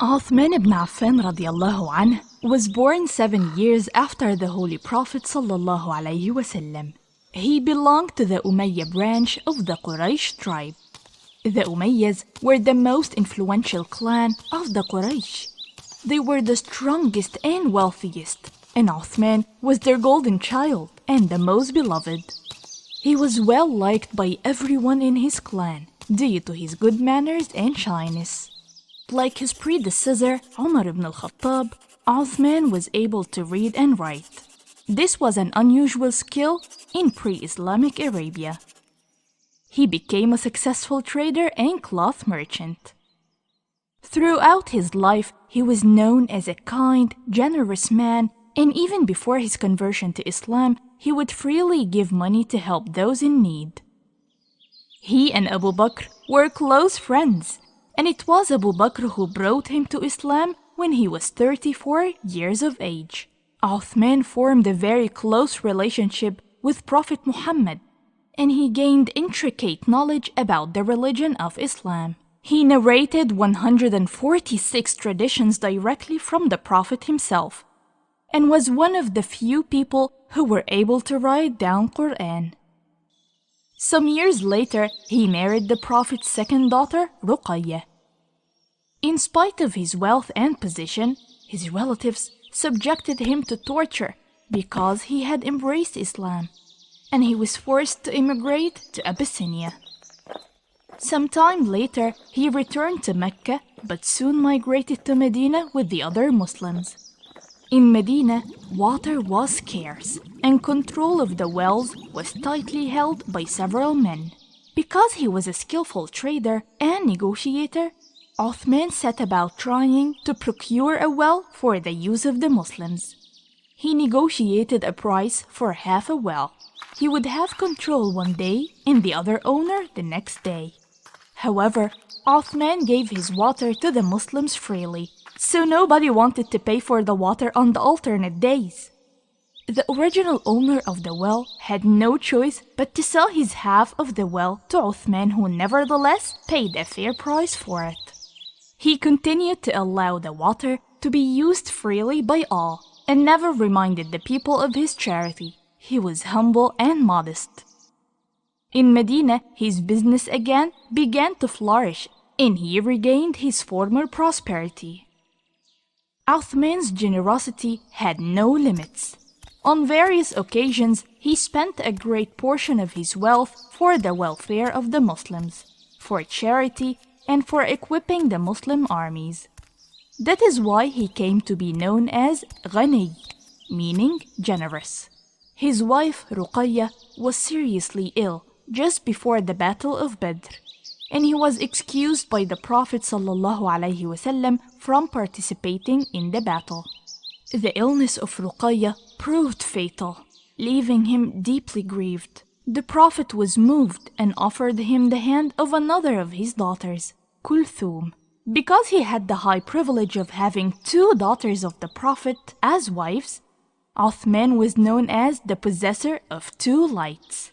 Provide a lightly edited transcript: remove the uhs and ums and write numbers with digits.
Uthman ibn Affan radiallahu anh was born 7 years after the Holy Prophet sallallahu alayhi wasallam. He belonged to the Umayyad branch of the Quraysh tribe. The Umayyads were the most influential clan of the Quraysh. They were the strongest and wealthiest, and Uthman was their golden child and the most beloved. He was well liked by everyone in his clan due to his good manners and shyness. Like his predecessor, Umar ibn al-Khattab, Uthman was able to read and write. This was an unusual skill in pre-Islamic Arabia. He became a successful trader and cloth merchant. Throughout his life, he was known as a kind, generous man, and even before his conversion to Islam, he would freely give money to help those in need. He and Abu Bakr were close friends, and it was Abu Bakr who brought him to Islam when he was 34 years of age. Uthman formed a very close relationship with Prophet Muhammad, and he gained intricate knowledge about the religion of Islam. He narrated 146 traditions directly from the Prophet himself, and was one of the few people who were able to write down Quran. Some years later, he married the Prophet's second daughter, Ruqayyah. In spite of his wealth and position, his relatives subjected him to torture because he had embraced Islam, and he was forced to immigrate to Abyssinia. Some time later, he returned to Mecca, but soon migrated to Medina with the other Muslims. In Medina, water was scarce, and control of the wells was tightly held by several men. Because he was a skillful trader and negotiator, Uthman set about trying to procure a well for the use of the Muslims. He negotiated a price for half a well. He would have control one day and the other owner the next day. However, Uthman gave his water to the Muslims freely, so nobody wanted to pay for the water on the alternate days. The original owner of the well had no choice but to sell his half of the well to Uthman, who nevertheless paid a fair price for it. He continued to allow the water to be used freely by all, and never reminded the people of his charity. He was humble and modest. In Medina, his business again began to flourish, and he regained his former prosperity. Uthman's generosity had no limits. On various occasions, he spent a great portion of his wealth for the welfare of the Muslims, for charity, and for equipping the Muslim armies. That is why he came to be known as Ghani, meaning generous. His wife, Ruqayyah, was seriously ill just before the Battle of Badr, and he was excused by the Prophet ﷺ from participating in the battle. The illness of Ruqayyah proved fatal, leaving him deeply grieved. The Prophet was moved and offered him the hand of another of his daughters, Kulthum. Because he had the high privilege of having 2 daughters of the Prophet as wives, Uthman was known as the possessor of 2 lights.